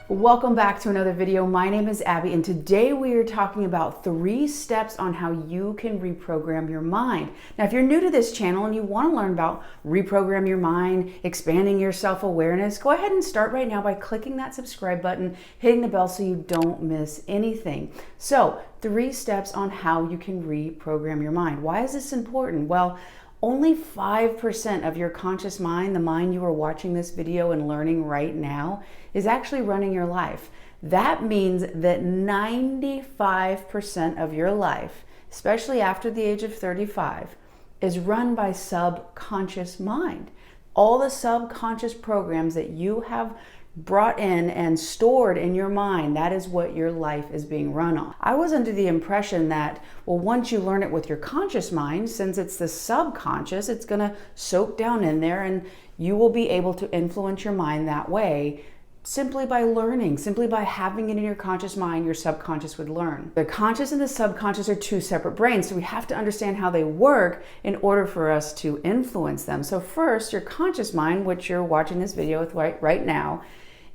Welcome back to another video. My name is Abby, and today we are talking about 3 steps on how you can reprogram your mind. Now, if you're new to this channel and you want to learn about reprogram your mind, expanding your self-awareness, go ahead and start right now by clicking that subscribe button, hitting the bell so you don't miss anything. So, 3 steps on how you can reprogram your mind. Why is this important? Well, only 5% of your conscious mind, the mind you are watching this video and learning right now, is actually running your life. That means that 95% of your life, especially after the age of 35, is run by subconscious mind. All the subconscious programs that you have brought in and stored in your mind, that is what your life is being run on. I was under the impression that, well, once you learn it with your conscious mind, since it's the subconscious, it's going to soak down in there and you will be able to influence your mind that way simply by learning, simply by having it in your conscious mind, your subconscious would learn. The conscious and the subconscious are 2 separate brains, so we have to understand how they work in order for us to influence them. So first, your conscious mind, which you're watching this video with right now,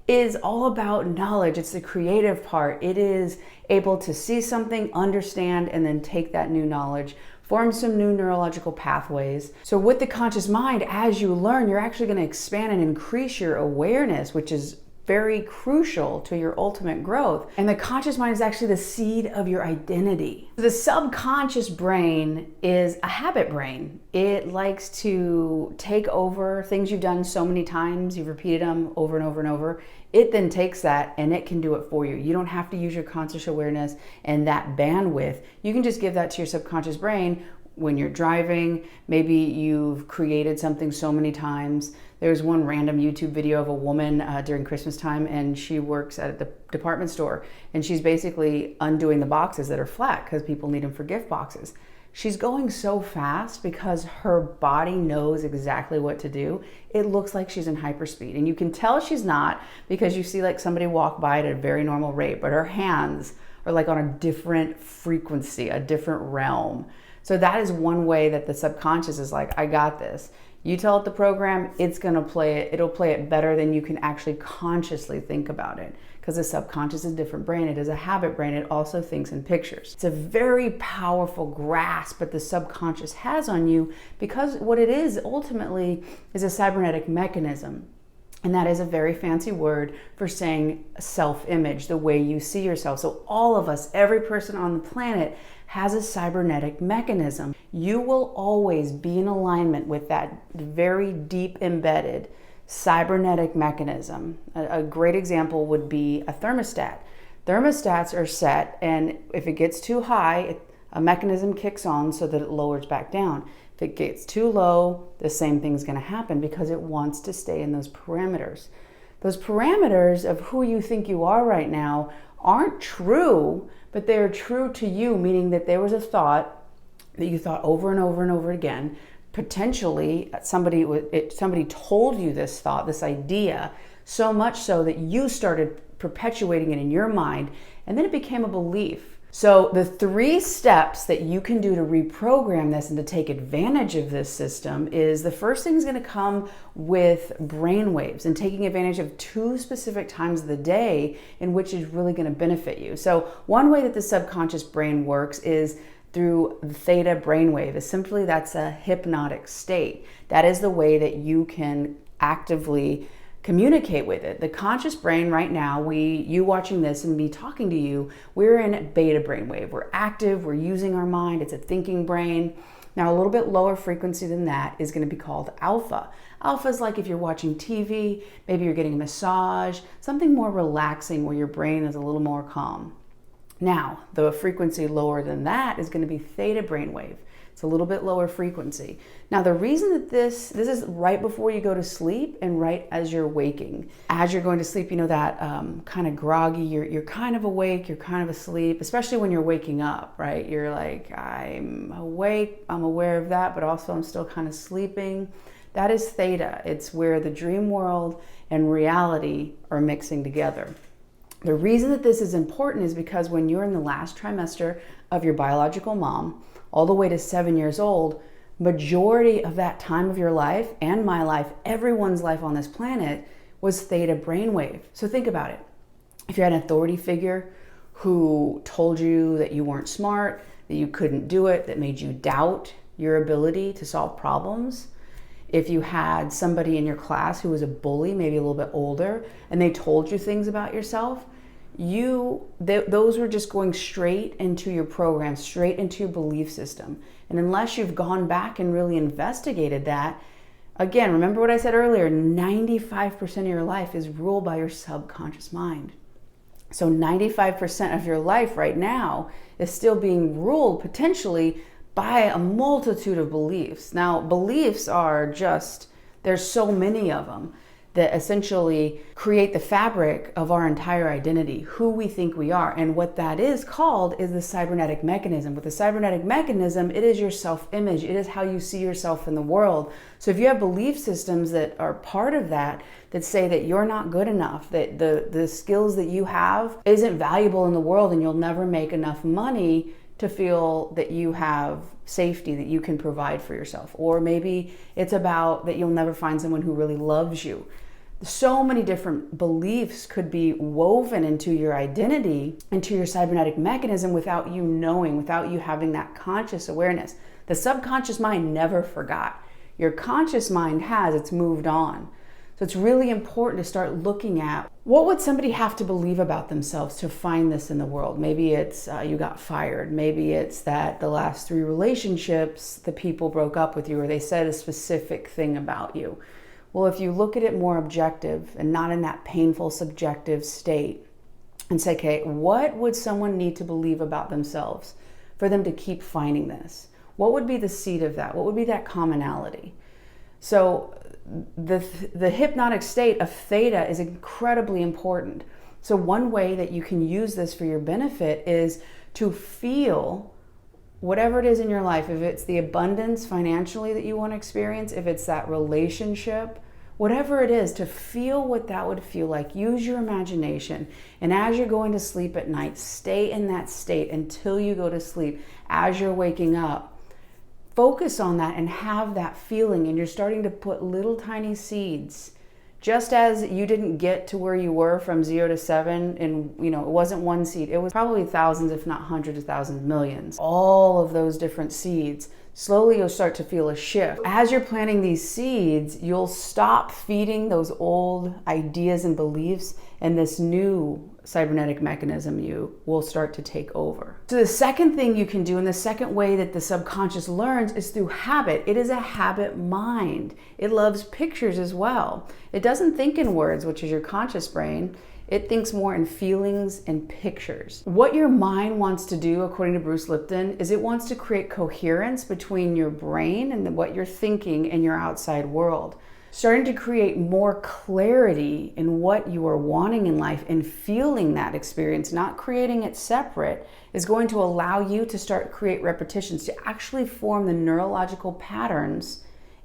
is all about knowledge. It's the creative part. It is able to see something, understand, and then take that new knowledge, form some new neurological pathways. So with the conscious mind, as you learn, you're actually going to expand and increase your awareness, which is very crucial to your ultimate growth. And the conscious mind is actually the seed of your identity. The subconscious brain is a habit brain. It likes to take over things you've done so many times, you've repeated them over and over and over. It then takes that and it can do it for you. You don't have to use your conscious awareness and that bandwidth. You can just give that to your subconscious brain when you're driving. Maybe you've created something so many times. There's one random YouTube video of a woman during Christmas time, and she works at the department store, and she's basically undoing the boxes that are flat because people need them for gift boxes. She's going so fast because her body knows exactly what to do. It looks like she's in hyperspeed, and you can tell she's not because you see like somebody walk by at a very normal rate, but her hands are like on a different frequency, a different realm. So that is one way that the subconscious is like, I got this. You tell it the program, it's gonna play it. It'll play it better than you can actually consciously think about it, because the subconscious is a different brain. It is a habit brain. It also thinks in pictures. It's a very powerful grasp that the subconscious has on you, because what it is ultimately is a cybernetic mechanism. And that is a very fancy word for saying self-image, the way you see yourself. So all of us, every person on the planet, has a cybernetic mechanism. You will always be in alignment with that very deep embedded cybernetic mechanism. A great example would be a thermostat. Thermostats are set, and if it gets too high, a mechanism kicks on so that it lowers back down. If it gets too low, the same thing's going to happen because it wants to stay in those parameters. Those parameters of who you think you are right now aren't true, but they're true to you, meaning that there was a thought that you thought over and over and over again. Potentially, somebody told you this thought, this idea, so much so that you started perpetuating it in your mind, and then it became a belief. So the 3 steps that you can do to reprogram this and to take advantage of this system is, the first thing is going to come with brain waves and taking advantage of 2 specific times of the day in which is really going to benefit you. So one way that the subconscious brain works is through the theta brainwave. Essentially, that's a hypnotic state. That is the way that you can actively communicate with it. The conscious brain right now, you watching this and me talking to you, we're in beta brainwave. We're active, we're using our mind, it's a thinking brain. Now a little bit lower frequency than that is going to be called alpha. Alpha is like if you're watching TV, maybe you're getting a massage, something more relaxing where your brain is a little more calm. Now, the frequency lower than that is going to be theta brainwave. It's a little bit lower frequency. Now, the reason that this is right before you go to sleep and right as you're waking. As you're going to sleep, you know that kind of groggy, you're kind of awake, you're kind of asleep, especially when you're waking up, right? You're like, I'm awake, I'm aware of that, but also I'm still kind of sleeping. That is theta. It's where the dream world and reality are mixing together. The reason that this is important is because when you're in the last trimester of your biological mom, all the way to 7 years old, majority of that time of your life and my life, everyone's life on this planet, was theta brainwave. So think about it. if you had an authority figure who told you that you weren't smart, that you couldn't do it, that made you doubt your ability to solve problems. If you had somebody in your class who was a bully, maybe a little bit older, and they told you things about yourself, those were just going straight into your program, straight into your belief system. And unless you've gone back and really investigated that, again, remember what I said earlier, 95% of your life is ruled by your subconscious mind. So 95% of your life right now is still being ruled potentially by a multitude of beliefs. Now, beliefs are just, there's so many of them that essentially create the fabric of our entire identity, who we think we are. And what that is called is the cybernetic mechanism. With the cybernetic mechanism, it is your self-image. It is how you see yourself in the world. So if you have belief systems that are part of that, that say that you're not good enough, that the skills that you have isn't valuable in the world, and you'll never make enough money to feel that you have safety, that you can provide for yourself. Or maybe it's about that you'll never find someone who really loves you. So many different beliefs could be woven into your identity, into your cybernetic mechanism, without you knowing, without you having that conscious awareness. The subconscious mind never forgot. Your conscious mind has, it's moved on. So it's really important to start looking at what would somebody have to believe about themselves to find this in the world. Maybe it's you got fired. Maybe it's that the last 3 relationships, the people broke up with you, or they said a specific thing about you. Well, if you look at it more objective and not in that painful subjective state, and say, okay, what would someone need to believe about themselves for them to keep finding this? What would be the seed of that? What would be that commonality? So the hypnotic state of theta is incredibly important. So one way that you can use this for your benefit is to feel whatever it is in your life. If it's the abundance financially that you want to experience, if it's that relationship, whatever it is, to feel what that would feel like. Use your imagination. And as you're going to sleep at night, stay in that state until you go to sleep. As you're waking up, focus on that and have that feeling. And you're starting to put little tiny seeds. Just as you didn't get to where you were from 0 to 7, and it wasn't one seed, it was probably thousands, if not hundreds of thousands, millions. All of those different seeds. Slowly you'll start to feel a shift. As you're planting these seeds, you'll stop feeding those old ideas and beliefs, and this new cybernetic mechanism you will start to take over. So the second thing you can do, and the second way that the subconscious learns, is through habit. It is a habit mind. It loves pictures as well. It doesn't think in words, which is your conscious brain. It thinks more in feelings and pictures. What your mind wants to do, according to Bruce Lipton, is it wants to create coherence between your brain and what you're thinking and your outside world. Starting to create more clarity in what you are wanting in life and feeling that experience, not creating it separate, is going to allow you to start create repetitions, to actually form the neurological patterns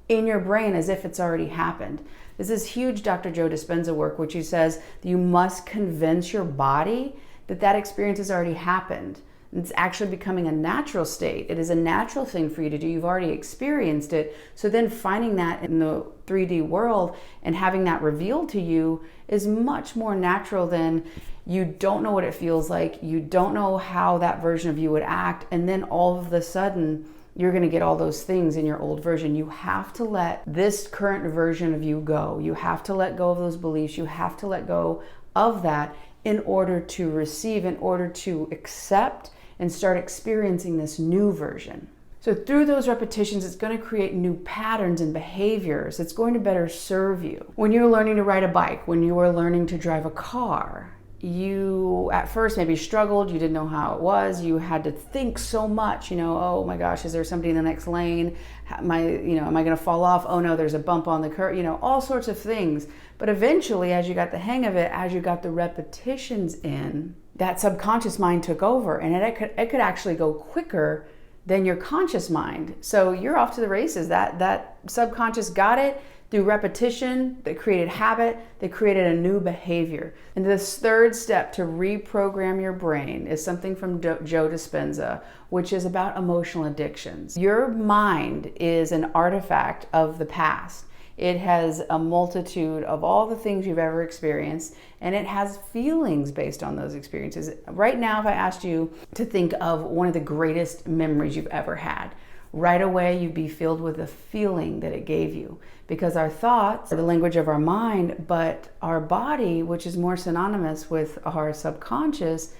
in your brain as if it's already happened. This is huge Dr. Joe Dispenza work, which he says that you must convince your body that that experience has already happened. It's actually becoming a natural state. It is a natural thing for you to do. You've already experienced it. So then finding that in the 3D world and having that revealed to you is much more natural than you don't know what it feels like. You don't know how that version of you would act. And then all of a sudden, you're going to get all those things in your old version. You have to let this current version of you go. You have to let go of those beliefs. You have to let go of that in order to receive, in order to accept and start experiencing this new version. So through those repetitions, it's going to create new patterns and behaviors. It's going to better serve you. When you're learning to ride a bike, when you are learning to drive a car, you at first maybe struggled, you didn't know how it was, you had to think so much, oh my gosh, is there somebody in the next lane? Am I going to fall off? Oh no, there's a bump on the curb, all sorts of things. But eventually, as you got the hang of it, as you got the repetitions in, that subconscious mind took over, and it could actually go quicker than your conscious mind. So you're off to the races. That subconscious got it through repetition. They created habit. They created a new behavior. And this third step to reprogram your brain is something from Joe Dispenza, which is about emotional addictions. Your mind is an artifact of the past. It has a multitude of all the things you've ever experienced, and it has feelings based on those experiences. Right now, if I asked you to think of one of the greatest memories you've ever had, right away you'd be filled with the feeling that it gave you. Because our thoughts are the language of our mind, but our body, which is more synonymous with our subconscious,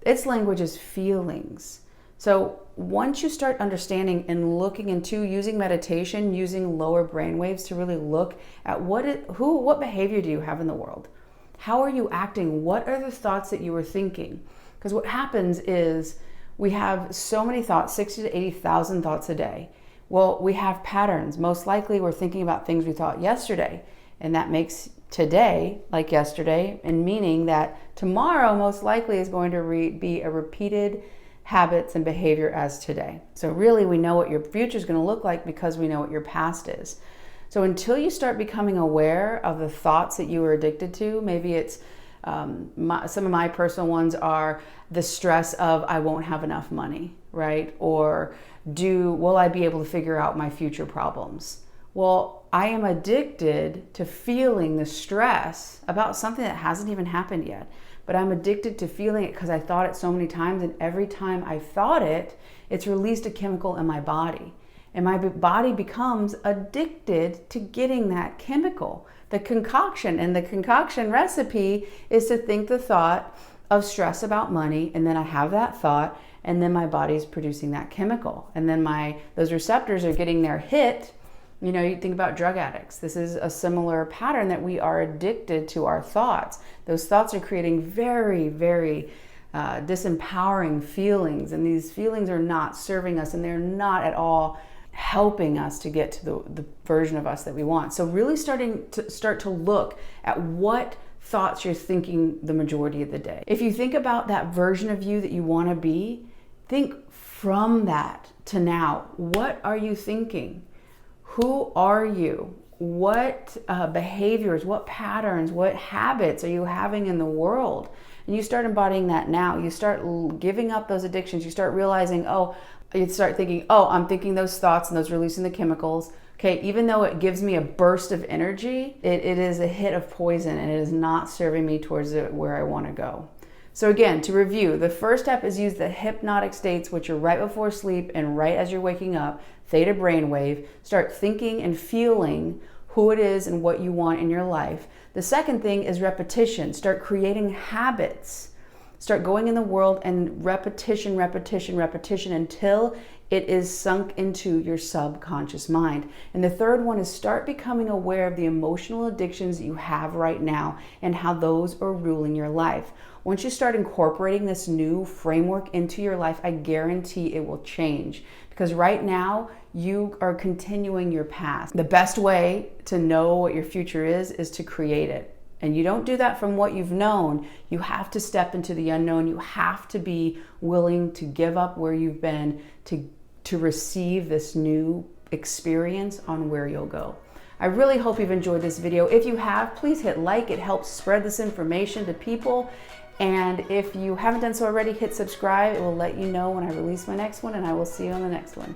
its language is feelings. So once you start understanding and looking into using meditation, using lower brain waves to really look at what behavior do you have in the world? How are you acting? What are the thoughts that you were thinking? Because what happens is we have so many thoughts, 60 to 80,000 thoughts a day. Well, we have patterns. Most likely we're thinking about things we thought yesterday, and that makes today like yesterday, and meaning that tomorrow most likely is going to be a repeated habits and behavior as today. So really we know what your future is going to look like because we know what your past is. So until you start becoming aware of the thoughts that you were addicted to, maybe it's some of my personal ones are the stress of I won't have enough money, right? Or will I be able to figure out my future problems? Well, I am addicted to feeling the stress about something that hasn't even happened yet. But I'm addicted to feeling it because I thought it so many times, and every time I thought it, it's released a chemical in my body. And my body becomes addicted to getting that chemical. The concoction recipe is to think the thought of stress about money, and then I have that thought, and then my body's producing that chemical. And then those receptors are getting their hit. You know, you think about drug addicts. This is a similar pattern that we are addicted to our thoughts. Those thoughts are creating very, very disempowering feelings, and these feelings are not serving us, and they're not at all helping us to get to the version of us that we want. So really start to look at what thoughts you're thinking the majority of the day. If you think about that version of you that you want to be, think from that to now. What are you thinking? Who are you? What behaviors, what patterns, what habits are you having in the world? And you start embodying that now. You start giving up those addictions. You start realizing, you start thinking, I'm thinking those thoughts and those releasing the chemicals. Okay, even though it gives me a burst of energy, it is a hit of poison, and it is not serving me towards where I want to go. So again, to review, the first step is use the hypnotic states, which are right before sleep and right as you're waking up, theta brainwave. Start thinking and feeling who it is and what you want in your life. The second thing is repetition. Start creating habits. Start going in the world and repetition until it is sunk into your subconscious mind. And the third one is start becoming aware of the emotional addictions that you have right now and how those are ruling your life. Once you start incorporating this new framework into your life, I guarantee it will change. Because right now, you are continuing your past. The best way to know what your future is to create it. And you don't do that from what you've known. You have to step into the unknown. You have to be willing to give up where you've been to receive this new experience on where you'll go. I really hope you've enjoyed this video. If you have, please hit like. It helps spread this information to people. And if you haven't done so already, hit subscribe. It will let you know when I release my next one, and I will see you on the next one.